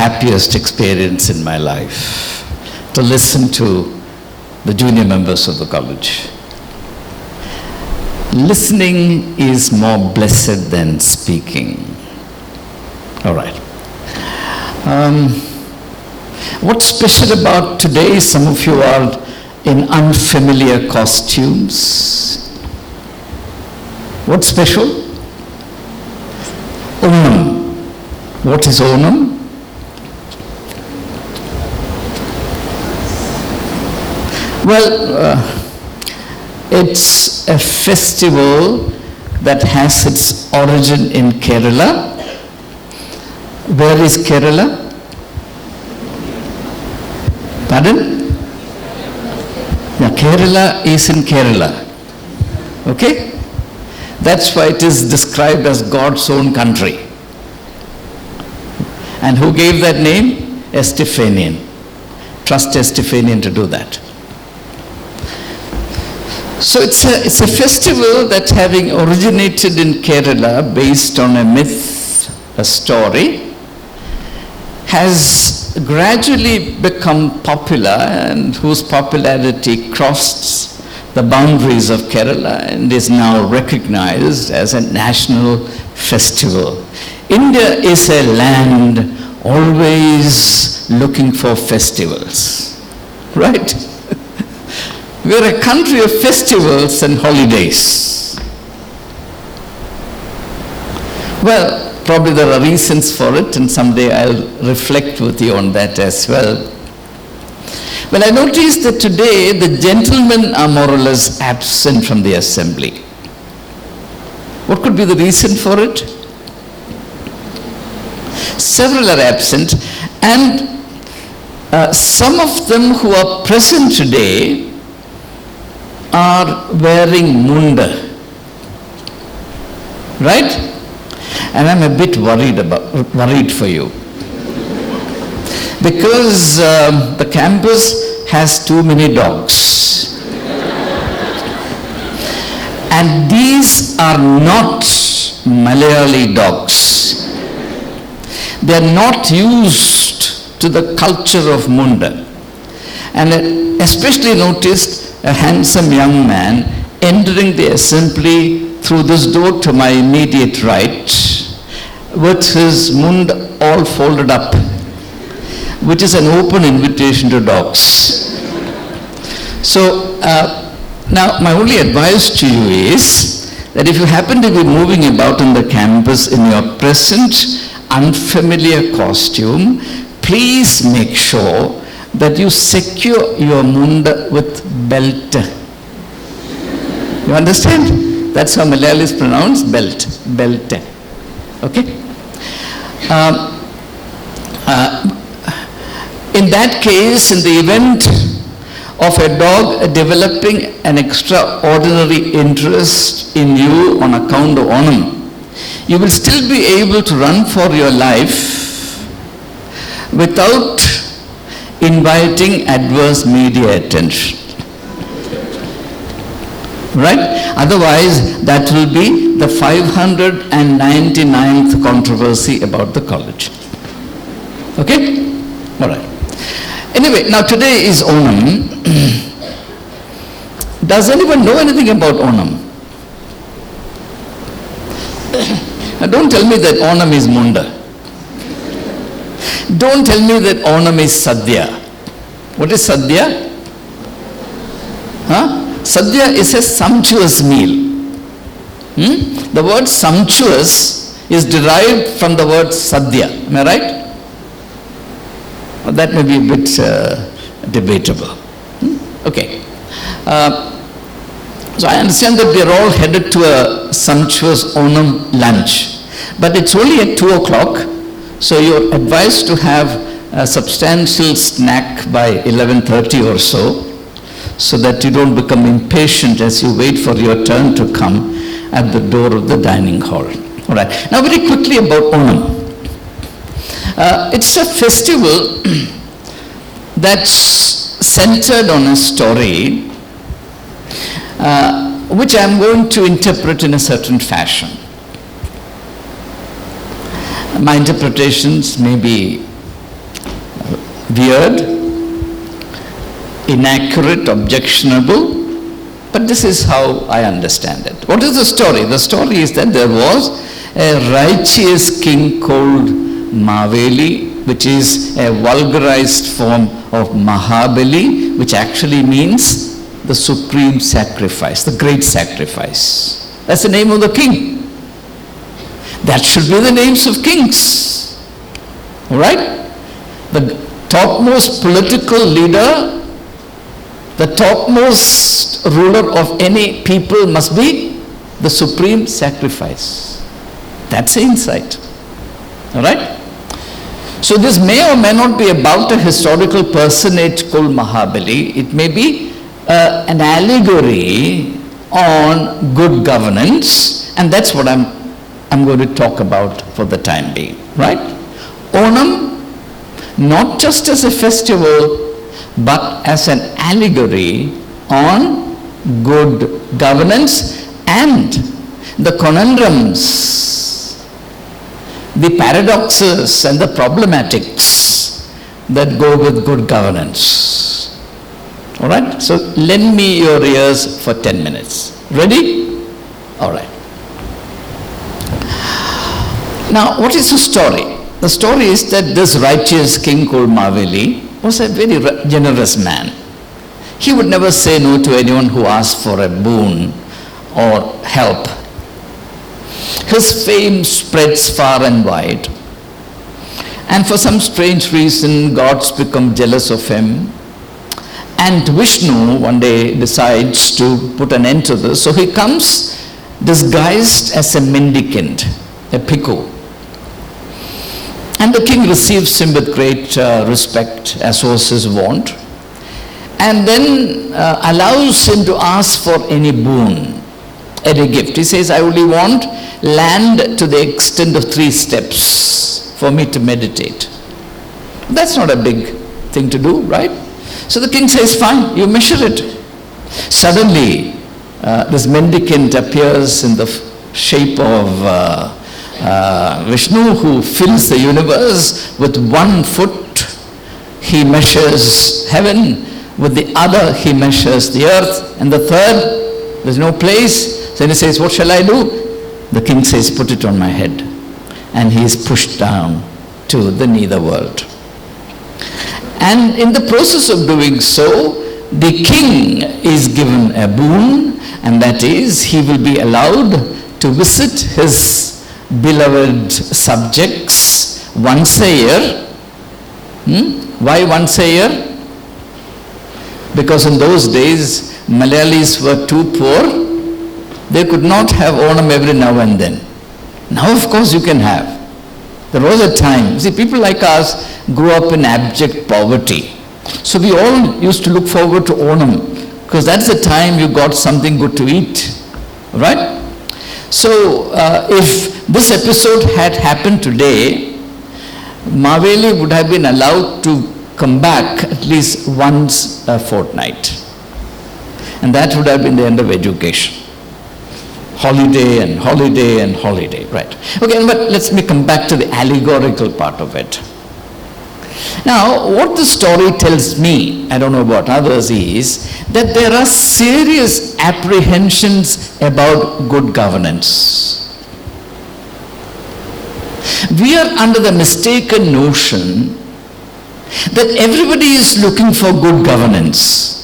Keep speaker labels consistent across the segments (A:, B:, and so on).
A: happiest experience in my life, to listen to the junior members of the college. Listening is more blessed than speaking. All right. What's special about today? Some of you are in unfamiliar costumes. What's special? Onam. What is Onam? Well, it's a festival that has its origin in Kerala. Where is Kerala? Pardon? Yeah, Kerala is in Kerala. Okay? That's why it is described as God's own country. And who gave that name? Epiphanian. Trust Epiphanian to do that. So it's a festival that, having originated in Kerala based on a myth, a story, has gradually become popular, and whose popularity crossed the boundaries of Kerala and is now recognized as a national festival. India is a land always looking for festivals, right? We're a country of festivals and holidays. Well, probably there are reasons for it, and someday I'll reflect with you on that as well. Well, I noticed that today the gentlemen are more or less absent from the assembly. What could be the reason for it? Several are absent, and some of them who are present today are wearing munda, right? And I'm a bit worried for you, because the campus has too many dogs, and these are not Malayali dogs. They are not used to the culture of munda, and I especially noticed a handsome young man entering the assembly through this door to my immediate right with his mund all folded up, which is an open invitation to dogs. So now my only advice to you is that if you happen to be moving about on the campus in your present unfamiliar costume, please make sure that you secure your munda with belt. You understand? That's how Malayali is pronounced, belt. Okay? In that case, in the event of a dog developing an extraordinary interest in you on account of Onam, you will still be able to run for your life without inviting adverse media attention. Right? Otherwise, that will be the 599th controversy about the college. Okay? All right. Anyway, now today is Onam. Does anyone know anything about Onam? Don't tell me that Onam is Munda. Don't tell me that Onam is Sadhya. What is Sadhya? Huh? Sadhya is a sumptuous meal. The word sumptuous is derived from the word Sadhya. Am I right? Well, that may be a bit debatable. Okay. So I understand that we are all headed to a sumptuous Onam lunch. But it's only at 2 o'clock. So you're advised to have a substantial snack by 11:30 or so that you don't become impatient as you wait for your turn to come at the door of the dining hall. All right. Now very quickly about Onam. It's a festival that's centered on a story which I'm going to interpret in a certain fashion. My interpretations may be weird, inaccurate, objectionable, but this is how I understand it. What is the story? The story is that there was a righteous king called Maveli, which is a vulgarized form of Mahabali, which actually means the supreme sacrifice, the great sacrifice. That's the name of the king. That should be the names of kings. All right? The topmost political leader, the topmost ruler of any people must be the supreme sacrifice. That's the insight. All right? So this may or may not be about a historical personage called Mahabali. It may be an allegory on good governance, and that's what I'm going to talk about for the time being. Right? Onam, not just as a festival, but as an allegory on good governance and the conundrums, the paradoxes and the problematics that go with good governance. All right? So lend me your ears for 10 minutes. Ready? All right. Now, what is the story? The story is that this righteous king called Maveli was a very generous man. He would never say no to anyone who asked for a boon or help. His fame spreads far and wide. And for some strange reason, gods become jealous of him. And Vishnu one day decides to put an end to this. So he comes disguised as a mendicant, a bhikkhu. And the king receives him with great respect, as was his wont, and then allows him to ask for any boon, any gift. He says, I only want land to the extent of 3 steps for me to meditate. That's not a big thing to do, right? So the king says, fine, you measure it. Suddenly, this mendicant appears in the shape of Vishnu, who fills the universe. With 1 foot he measures heaven, with the other he measures the earth, and the third, there's no place. So he says, what shall I do? The king says, put it on my head. And he is pushed down to the nether world. And in the process of doing so, the king is given a boon, and that is, he will be allowed to visit his beloved subjects once a year. Why once a year? Because in those days, Malayalis were too poor. They could not have Onam every now and then. Now, of course, you can have. There was a time. See, people like us grew up in abject poverty. So we all used to look forward to Onam, because that's the time you got something good to eat. Right? So, if this episode had happened today, Maveli would have been allowed to come back at least once a fortnight. And that would have been the end of education. Holiday and holiday and holiday, right? Okay, but let me come back to the allegorical part of it. Now, what the story tells me, I don't know about others, is that there are serious apprehensions about good governance. We are under the mistaken notion that everybody is looking for good governance,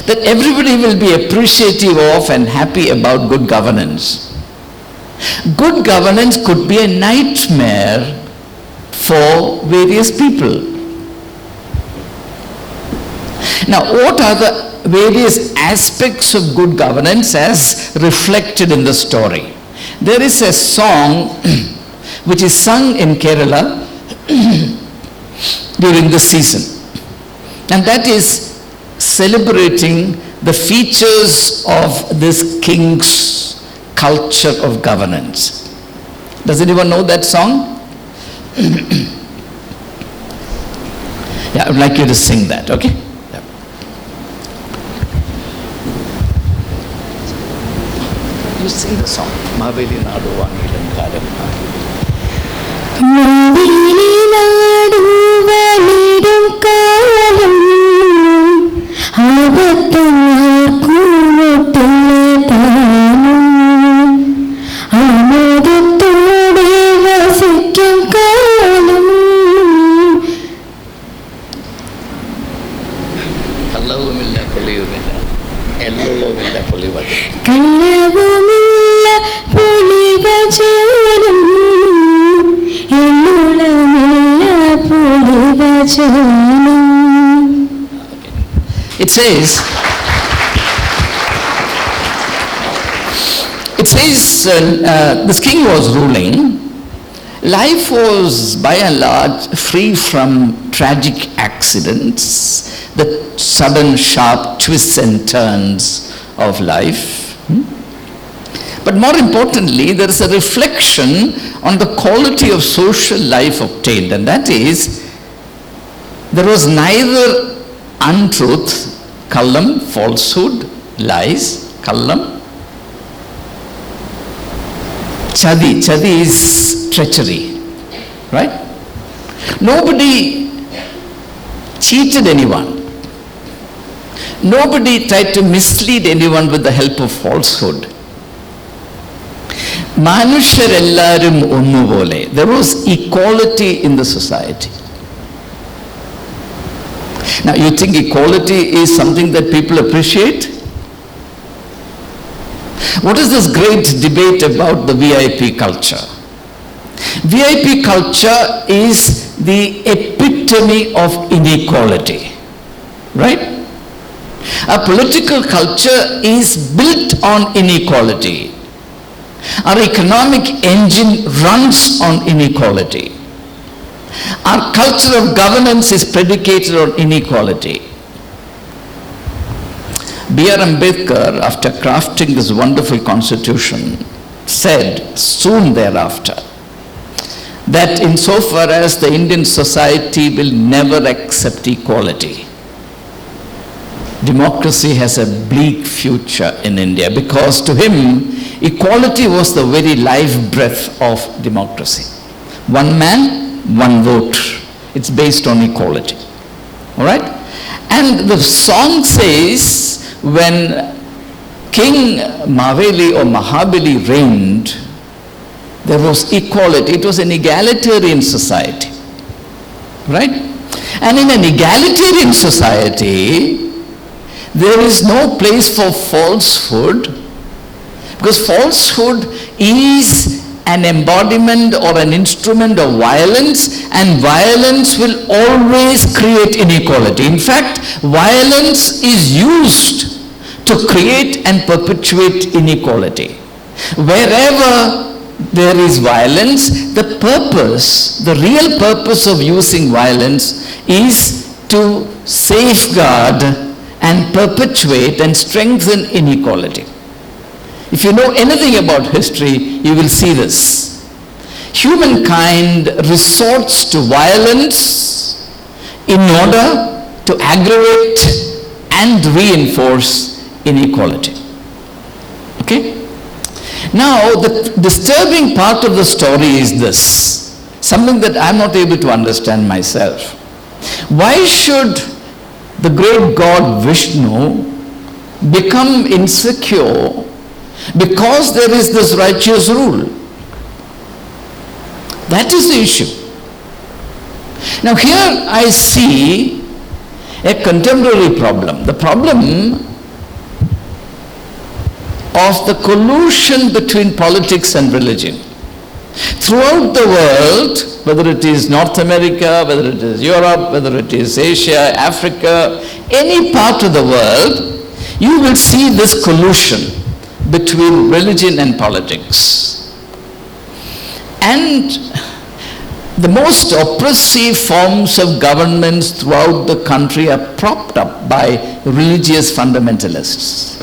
A: that everybody will be appreciative of and happy about good governance. Good governance could be a nightmare for various people. Now, what are the various aspects of good governance as reflected in the story? There is a song which is sung in Kerala during the season, and that is celebrating the features of this king's culture of governance. Does anyone know that song? Yeah, I would like you to sing that, okay? Yeah. You sing the song. Maveli Nadu Vanilam Kadam.
B: Maveli Nadu Vanilam
A: It says, this king was ruling. Life was by and large free from tragic accidents, the sudden sharp twists and turns of life. But more importantly, there is a reflection on the quality of social life obtained, and that is, there was neither untruth, kallam, falsehood, lies, kallam. Chadi is treachery, right? Nobody cheated anyone. Nobody tried to mislead anyone with the help of falsehood. Manusharellarum onnuvole. There was equality in the society. Now, you think equality is something that people appreciate? What is this great debate about the VIP culture? VIP culture is the epitome of inequality, right? Our political culture is built on inequality. Our economic engine runs on inequality. Our culture of governance is predicated on inequality. B.R. Ambedkar, after crafting this wonderful constitution, said soon thereafter that insofar as the Indian society will never accept equality, democracy has a bleak future in India, because to him, equality was the very life breath of democracy. One man, one vote. It's based on equality. All right? And the song says, when King Maveli or Mahabali reigned, there was equality. It was an egalitarian society. Right? And in an egalitarian society, there is no place for falsehood, because falsehood is an embodiment or an instrument of violence, and violence will always create inequality. In fact, violence is used to create and perpetuate inequality. Wherever there is violence, the real purpose of using violence is to safeguard and perpetuate and strengthen inequality. If you know anything about history, you will see this. Humankind resorts to violence in order to aggravate and reinforce inequality. Okay? Now, the disturbing part of the story is this, something that I'm not able to understand myself. Why should the great god Vishnu become insecure because there is this righteous rule? That is the issue. Now here I see a contemporary problem. The problem of the collusion between politics and religion. Throughout the world, whether it is North America, whether it is Europe, whether it is Asia, Africa, any part of the world, you will see this collusion between religion and politics. And the most oppressive forms of governments throughout the country are propped up by religious fundamentalists.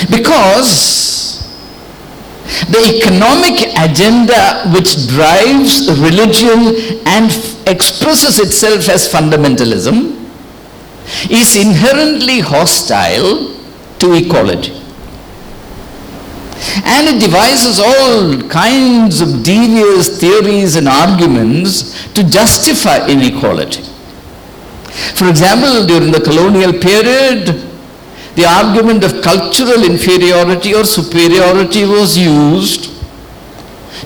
A: Because the economic agenda which drives religion and expresses itself as fundamentalism is inherently hostile to equality. And it devises all kinds of devious theories and arguments to justify inequality. For example, during the colonial period, the argument of cultural inferiority or superiority was used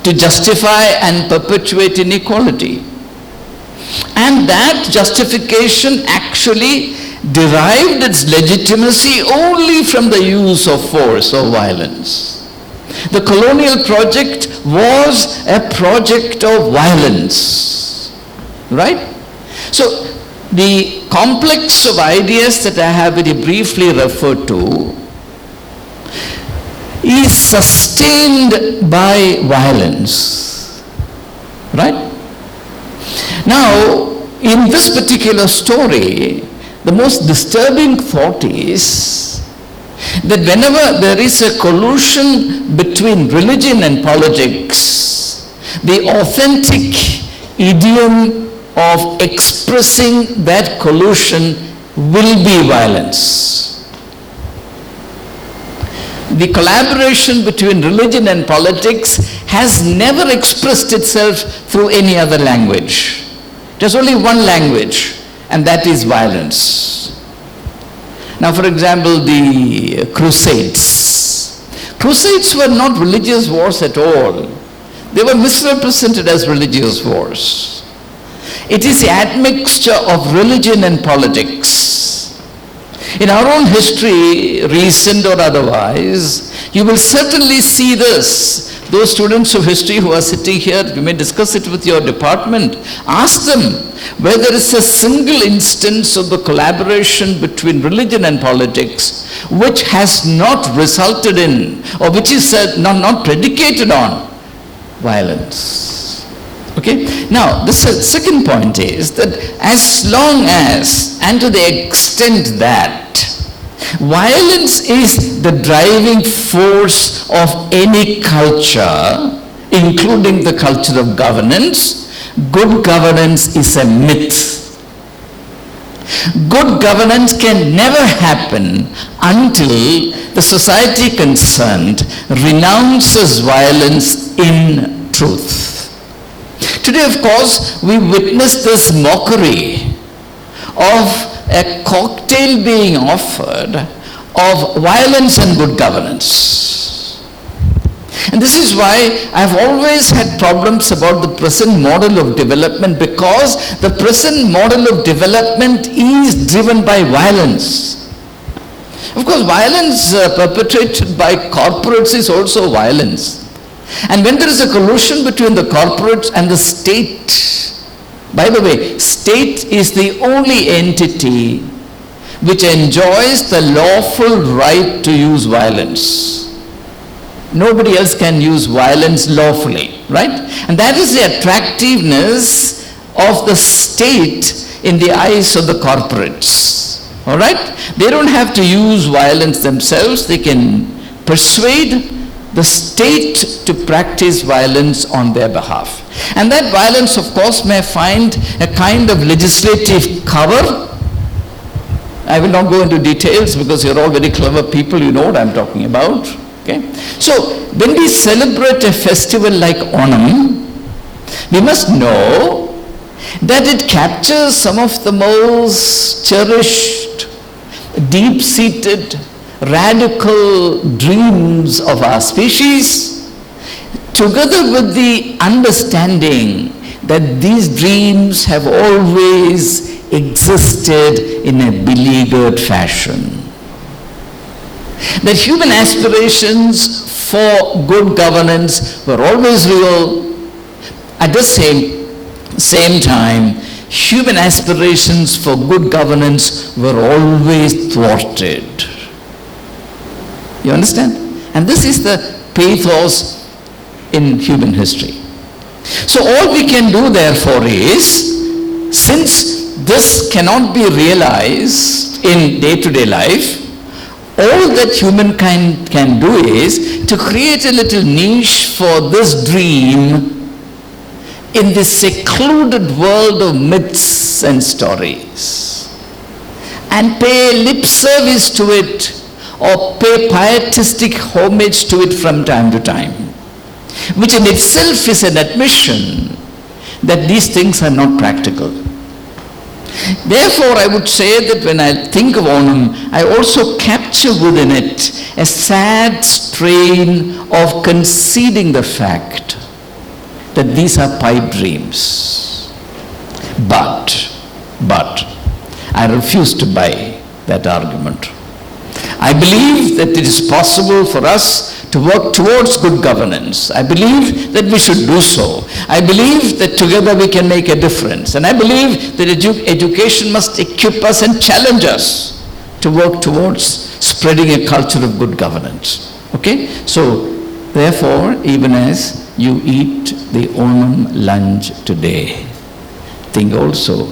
A: to justify and perpetuate inequality. And that justification actually derived its legitimacy only from the use of force or violence. The colonial project was a project of violence, right? So the complex of ideas that I have very briefly referred to is sustained by violence, right? Now, in this particular story, the most disturbing thought is that whenever there is a collusion between religion and politics, the authentic idiom of expressing that collusion will be violence. The collaboration between religion and politics has never expressed itself through any other language. There's only one language, and that is violence. Now, for example, the Crusades. Crusades were not religious wars at all. They were misrepresented as religious wars. It is the admixture of religion and politics. In our own history, recent or otherwise, you will certainly see this. Those students of history who are sitting here, you may discuss it with your department. Ask them whether there is a single instance of the collaboration between religion and politics which has not resulted in, or which is not predicated on, violence. Okay? Now, the second point is that as long as, and to the extent that, violence is the driving force of any culture, including the culture of governance, good governance is a myth. Good governance can never happen until the society concerned renounces violence in truth. Today, of course, we witness this mockery of a cocktail being offered of violence and good governance. And this is why I've always had problems about the present model of development, because the present model of development is driven by violence. Of course, violence perpetrated by corporates is also violence. And when there is a collusion between the corporates and the state, by the way, state is the only entity which enjoys the lawful right to use violence. Nobody else can use violence lawfully, right? And that is the attractiveness of the state in the eyes of the corporates. All right? They don't have to use violence themselves. They can persuade the state to practice violence on their behalf. And that violence, of course, may find a kind of legislative cover. I will not go into details because you're all very clever people, you know what I'm talking about. Okay? So, when we celebrate a festival like Onam, we must know that it captures some of the most cherished, deep-seated, radical dreams of our species, together with the understanding that these dreams have always existed in a beleaguered fashion. That human aspirations for good governance were always real. At the same time, human aspirations for good governance were always thwarted. You understand? And this is the pathos in human history. So all we can do therefore is, since this cannot be realized in day-to-day life, all that humankind can do is to create a little niche for this dream in this secluded world of myths and stories, and pay lip service to it, or pay pietistic homage to it from time to time, which in itself is an admission that these things are not practical. Therefore, I would say that when I think of Onam, I also capture within it a sad strain of conceding the fact that these are pipe dreams. But, I refuse to buy that argument. I believe that it is possible for us to work towards good governance. I believe that we should do so. I believe that together we can make a difference. And I believe that education must equip us and challenge us to work towards spreading a culture of good governance. Okay? So, therefore, even as you eat the Onam lunch today, think also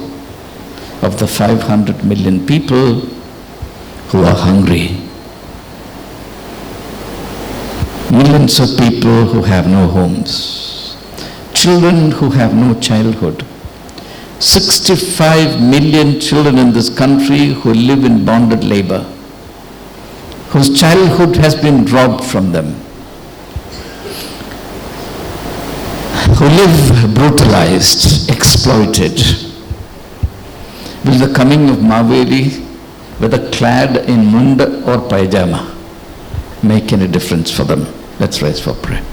A: of the 500 million people who are hungry. Millions of people who have no homes. Children who have no childhood. 65 million children in this country who live in bonded labor, whose childhood has been robbed from them, who live brutalized, exploited. Will the coming of Maveri, whether clad in munda or pajama, make any difference for them? Let's rise for prayer.